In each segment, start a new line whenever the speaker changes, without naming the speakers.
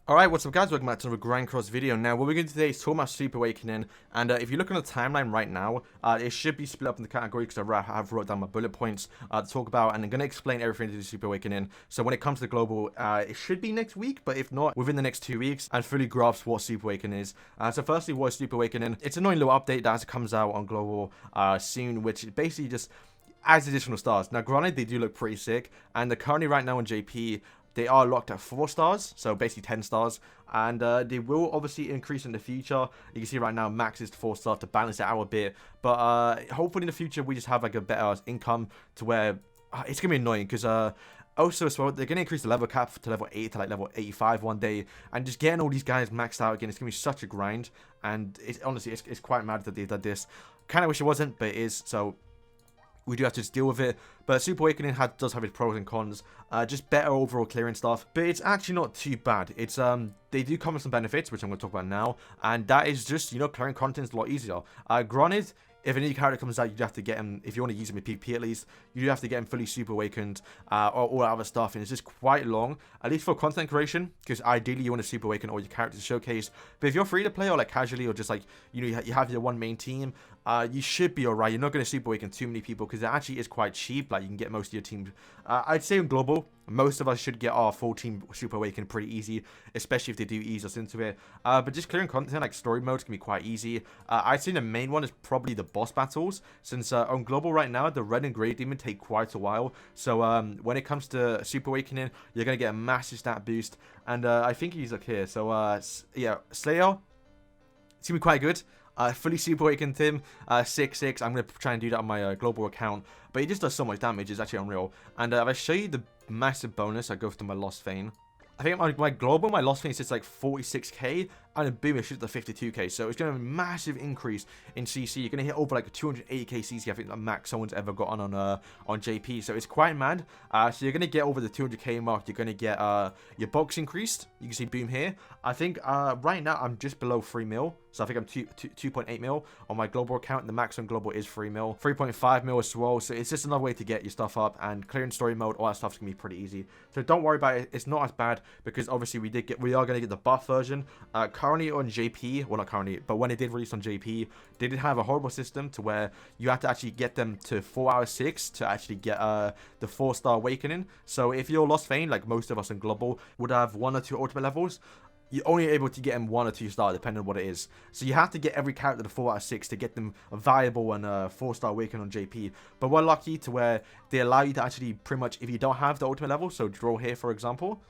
Alright, what's up guys, welcome back to another Grand Cross video. Now, what we're going to do today is talk about Super Awakening, and if you look on the timeline right now, it should be split up in the category because I have wrote down my bullet points to talk about, and I'm going to explain everything to the Super Awakening. So when it comes to global, it should be next week, but if not, within the next 2 weeks, and fully grasp what Super Awakening is. So firstly, what is Super Awakening? It's an annoying little update that comes out on global soon, which basically just adds additional stars. Now, granted, they do look pretty sick, and they're currently right now on JP, they are locked at 4 stars, so basically 10 stars, and they will obviously increase in the future. You can see right now max is 4 stars to balance it out a bit, but hopefully in the future we just have like a better income to where it's gonna be annoying because also as well they're gonna increase the level cap to level 8 to like level 85 one day, and just getting all these guys maxed out again, it's gonna be such a grind, and honestly it's quite mad that they did this. Kind of wish it wasn't, but it is, so we do have to just deal with it. But Super Awakening does have its pros and cons. Just better overall clearing stuff. But it's actually not too bad. It's they do come with some benefits, which I'm going to talk about now. And that is just, you know, clearing content a lot easier. Granted, if a new character comes out, you have to get him, if you want to use him with PvP at least, you do have to get him fully Super Awakened, or all that other stuff, and it's just quite long, at least for content creation, because ideally you want to Super Awaken all your characters showcased. But if you're free to play, or like casually, or just like, you know, you have your one main team, you should be alright. You're not going to Super Awaken too many people, because it actually is quite cheap, like you can get most of your team. I'd say in global, most of us should get our full team Super Awakened pretty easy, especially if they do ease us into it. But just clearing content like story modes can be quite easy. I'd say the main one is probably the boss battles, since on global right now, the red and grey demon take quite a while. So when it comes to Super Awakening, you're going to get a massive stat boost. And I think he's like here. So yeah, Slayer, it's going to be quite good. Fully Super Awakened him, 6-6. I'm going to try and do that on my global account. But he just does so much damage, it's actually unreal. And if I show you the massive bonus, I go to my Lost Vein. I think my global, my Lost Vein sits like 46k, and then boom, it shoots to 52k. So it's going to be a massive increase in CC. You're going to hit over like 280k CC, I think the max someone's ever gotten on JP. So it's quite mad. So you're going to get over the 200k mark. You're going to get your box increased. You can see boom here. I think right now I'm just below 3 mil. So I think I'm 2.8 mil on my global account. The max on global is 3 mil. 3.5 mil as well. So it's just another way to get your stuff up, and clearing story mode, all that stuff's going to be pretty easy. So don't worry about it. It's not as bad, because obviously we are going to get the buff version. Currently on JP, well not currently, but when it did release on JP, they did have a horrible system to where you have to actually get them to 4 out of 6 to actually get the 4-star awakening. So if you're Lost Vein, like most of us in global, would have 1 or 2 ultimate levels, you're only able to get them 1 or 2 star, depending on what it is. So you have to get every character to 4 out of 6 to get them viable and 4-star awaken on JP. But we're lucky to where they allow you to actually pretty much, if you don't have the ultimate level, so draw here for example,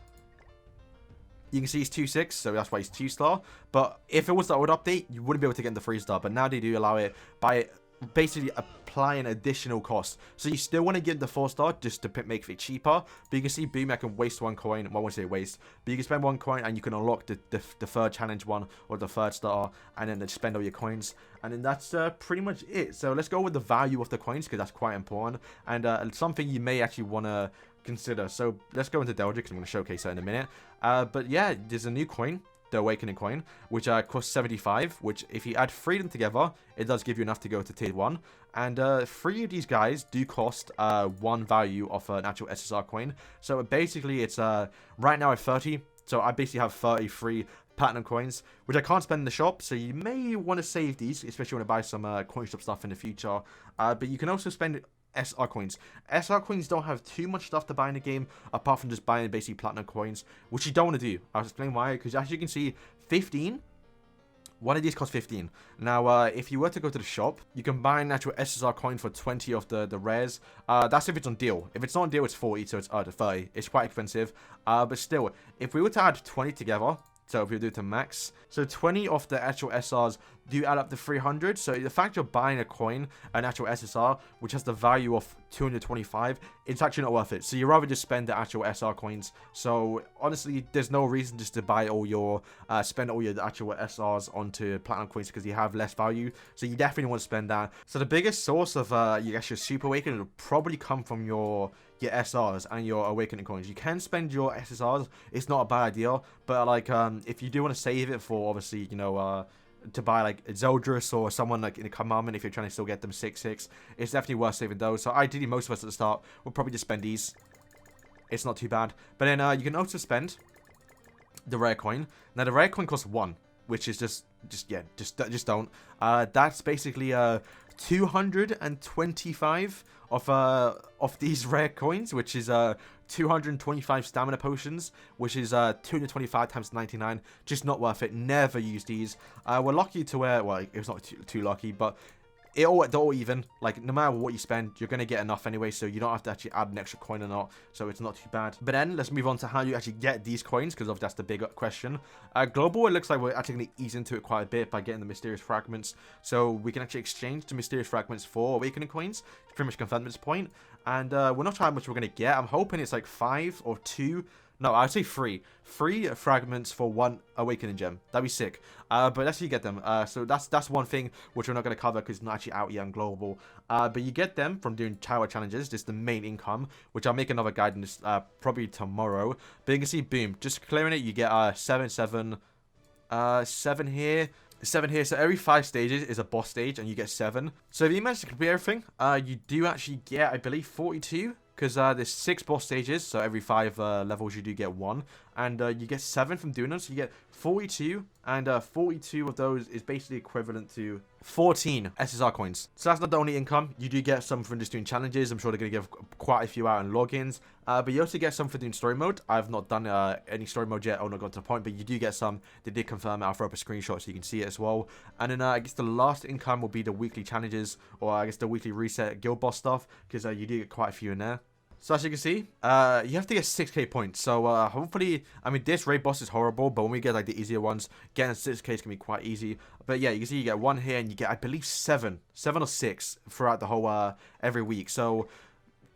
you can see he's 2-6, so that's why he's 2-star. But if it was the old update, you wouldn't be able to get the 3-star. But now they do allow it by basically applying additional costs. So you still want to get the 4-star just to make it cheaper. But you can see, boom, I can waste 1 coin. Well, I won't say waste, but you can spend 1 coin and you can unlock the 3rd challenge one, or the 3rd star, and then spend all your coins. And then that's pretty much it. So let's go with the value of the coins, because that's quite important, and something you may actually want to consider. So let's go into Delta, because I'm going to showcase that in a minute. But yeah, there's a new coin, the Awakening coin, which costs 75, which if you add 3 of them together, it does give you enough to go to tier 1. And 3 of these guys do cost 1 value of an actual SSR coin. So basically it's right now at 30, so I basically have 33 platinum coins, which I can't spend in the shop, so you may want to save these, especially when I buy some coin shop stuff in the future. But you can also spend SR coins. SR coins don't have too much stuff to buy in the game, apart from just buying basically platinum coins, which you don't want to do. I'll explain why, because as you can see, 15, one of these costs 15. Now, if you were to go to the shop, you can buy an actual SSR coin for 20 of the rares. That's if it's on deal. If it's not on deal, it's 40, so it's 30. It's quite expensive. But still, if we were to add 20 together, so if we do it to max, so 20 of the actual SRs do add up to 300. So the fact you're buying a coin, an actual SSR, which has the value of 225, it's actually not worth it. So you rather just spend the actual SR coins. So honestly, there's no reason just to buy all your, spend all your actual SRs onto platinum coins, because you have less value. So you definitely want to spend that. So the biggest source of your actual Super Awakening will probably come from your SRs and your Awakening coins. You can spend your SSRs, it's not a bad idea, but like if you do want to save it for, obviously, you know, to buy like Zeldris or someone like in a commandment, if you're trying to still get them 6-6, it's definitely worth saving those. So ideally most of us at the start will probably just spend these. it's not too bad. But then you can also spend the rare coin. Now the rare coin costs 1, which is just don't. That's basically 225 of these rare coins, which is 225 stamina potions, which is 225 times 99. Just not worth it. Never use these. We're lucky to where, well, it was not too lucky, but they're all even. Like, no matter what you spend, you're going to get enough anyway, so you don't have to actually add an extra coin or not, so it's not too bad. But then, let's move on to how you actually get these coins, because that's the big question. Global, it looks like we're actually going to ease into it quite a bit by getting the mysterious fragments, so we can actually exchange the mysterious fragments for awakening coins. It's pretty much confirmed at this point, and we're not sure how much we're going to get. I'm hoping it's like 5 or 2. No, I'd say 3. 3 fragments for 1 awakening gem. That'd be sick. But that's how you get them. So that's one thing which we're not going to cover because it's not actually out yet on global. But you get them from doing tower challenges. This is the main income, which I'll make another guide in this probably tomorrow. But you can see, boom, just clearing it, you get 7 here. 7 here, so every 5 stages is a boss stage, and you get 7. So if you manage to complete everything, you do actually get, I believe, 42. Because there's 6 boss stages, so every 5 levels you do get 1. And you get 7 from doing them, so you get 42. And 42 of those is basically equivalent to 14 SSR coins. So that's not the only income. You do get some from just doing challenges. I'm sure they're going to give quite a few out in logins. But you also get some for doing story mode. I've not done any story mode yet. I've not got to the point, but you do get some. They did confirm it. I'll throw up a screenshot so you can see it as well. And then I guess the last income will be the weekly challenges, or I guess the weekly reset guild boss stuff, because you do get quite a few in there. So as you can see, you have to get 6k points. So hopefully, I mean, this raid boss is horrible, but when we get like the easier ones, getting 6k is going to be quite easy. But yeah, you can see you get 1 here, and you get, I believe, 7 or 6 throughout the whole every week. So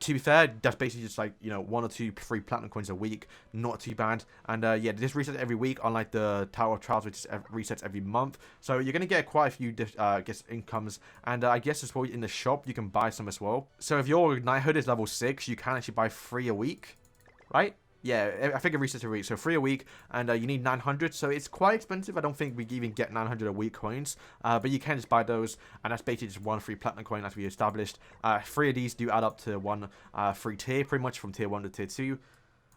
to be fair, that's basically just like, you know, 1 or 2 free platinum coins a week. Not too bad. And yeah, this resets every week, unlike the Tower of Trials, which resets every month. So you're going to get quite a few, I guess, incomes. And I guess as well, in the shop, you can buy some as well. So if your knighthood is level 6, you can actually buy 3 a week, right? Yeah, I think it resets every week. So 3 a week, and you need 900. So it's quite expensive. I don't think we even get 900 a week coins. But you can just buy those, and that's basically just 1 free platinum coin as we established. 3 of these do add up to 1 free tier, pretty much from tier 1 to tier 2.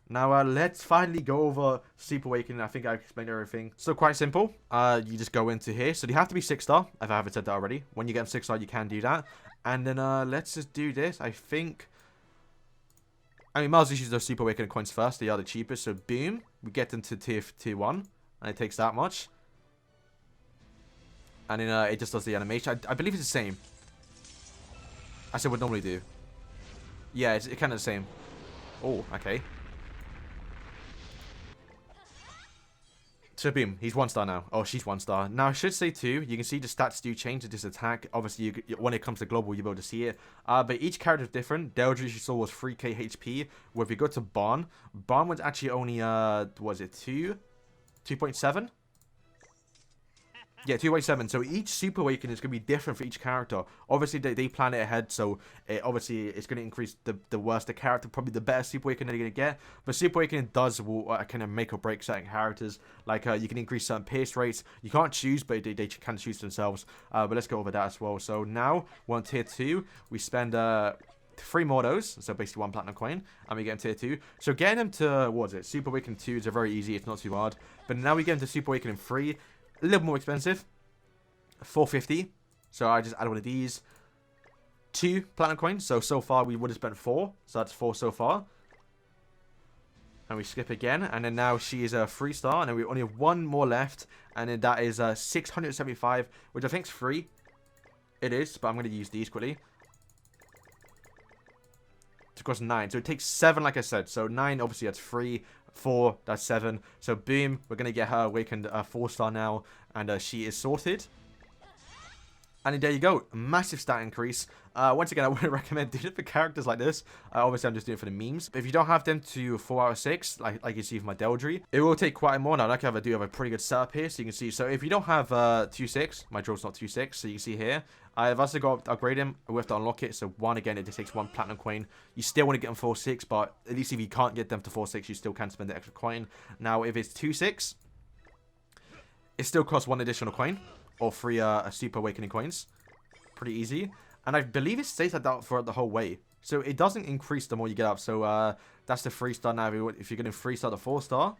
Now, let's finally go over Sleep Awakening. I think I explained everything. So, quite simple. You just go into here. So, they have to be 6-star, if I haven't said that already. When you get them 6-star, you can do that. And then, let's just do this. I mean, might as well use those Sleep Awakening coins first. They are the cheapest. So, boom. We get them to tier 1. And it takes that much. And then, it just does the animation. I believe it's the same. I said what normally do. Yeah, it's kind of the same. Oh, okay. So boom, he's 1-star now. Oh, she's 1-star. Now I should say too, you can see the stats do change to this attack. Obviously, when it comes to global, you'll be able to see it. But each character is different. Deldry, you saw, was 3k HP. Where if you go to Barn was actually only, was it 2.7? Yeah, 2.7. So each Super Awakening is going to be different for each character. Obviously, they plan it ahead, so obviously it's going to increase the worse the character, probably the better Super Awakening they're going to get. But Super Awakening will kind of make or break certain characters. Like, you can increase certain pierce rates. You can't choose, but they can choose themselves. But let's go over that as well. So now, we're on tier 2. We spend 3 more of those, so basically 1 platinum coin, and we get them tier 2. So getting them to, what is it, Super Awakening 2 is very easy. It's not too hard. But now we get them to Super Awakening 3. A little more expensive, 450. So I just add one of these. 2 platinum coins. So far we would have spent 4. So that's 4 so far. And we skip again. And then now she is a 3-star. And then we only have 1 more left. And then that is 675, which I think is free. It is, but I'm going to use these quickly. To cost 9. So it takes 7, like I said. So 9, obviously, that's free. 4, that's 7. So boom, we're going to get her awakened 4-star now. And she is sorted. And there you go. Massive stat increase. Once again, I wouldn't recommend doing it for characters like this. Obviously, I'm just doing it for the memes. But if you don't have them to 4 out of 6, like you see with my Deldry, it will take quite more. Now, like I do have a pretty good setup here. So you can see. So if you don't have 2-6, my draw's not 2-6. So you can see here. I've also got to upgrade him. We have to unlock it. So 1, again, it just takes 1 platinum coin. You still want to get them 4-6. But at least if you can't get them to 4-6, you still can spend the extra coin. Now, if it's 2-6, it still costs 1 additional coin. Or 3 Super Awakening coins. Pretty easy. And I believe it stays like that for the whole way. So it doesn't increase the more you get up. So That's the 3-star now. If you're getting 3-star to 4-star,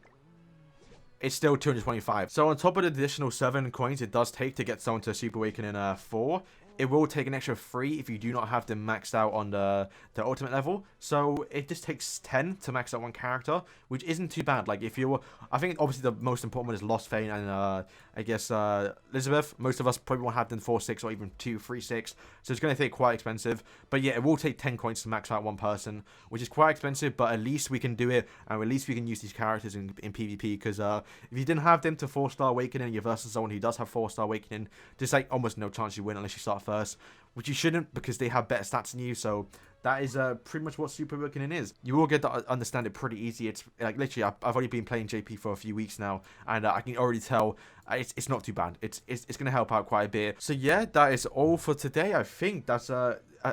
it's still 225. So on top of the additional 7 coins it does take to get someone to Super Awakening 4, it will take an extra 3 if you do not have them maxed out on the ultimate level. So it just takes 10 to max out one character, which isn't too bad. Like if you're, I think obviously the most important one is Lost Fane and I guess Elizabeth. Most of us probably won't have them 4-6 or even 2-3-6, so it's going to take quite expensive. But yeah, it will take 10 coins to max out one person, which is quite expensive, but at least we can do it, and at least we can use these characters in PvP, because if you didn't have them to 4-star Awakening, you're versus someone who does have 4-star Awakening, there's like almost no chance you win unless you start first, which you shouldn't, because they have better stats than you. So that is pretty much what Super Awakening is. You will get to understand it pretty easy. It's like literally, I've already been playing JP for a few weeks now, and I can already tell it's not too bad. It's going to help out quite a bit. So yeah, that is all for today. I think that's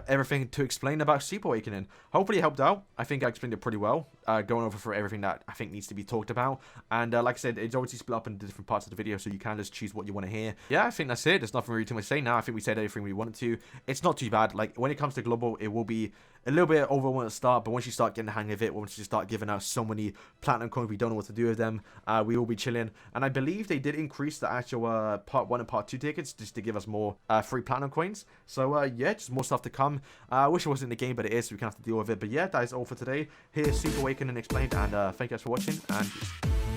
everything to explain about Super Awakening. Hopefully it helped out. I think I explained it pretty well, going over for everything that I think needs to be talked about. And like I said, it's obviously split up into different parts of the video, so you can just choose what you want to hear. Yeah, I think that's it. There's nothing really too much to say now. I think we said everything we wanted to. It's not too bad. Like when it comes to global, it will be a little bit overwhelming at the start, but once you start getting the hang of it, once you start giving out so many platinum coins, we don't know what to do with them, we will be chilling. And I believe they did increase the actual part 1 and part 2 tickets just to give us more free platinum coins. So yeah, just more stuff to come. I wish it wasn't in the game, but it is, so we can have to deal with it. But yeah, that is all for today. Here's Super Awakening Explained, and thank you guys for watching, and peace.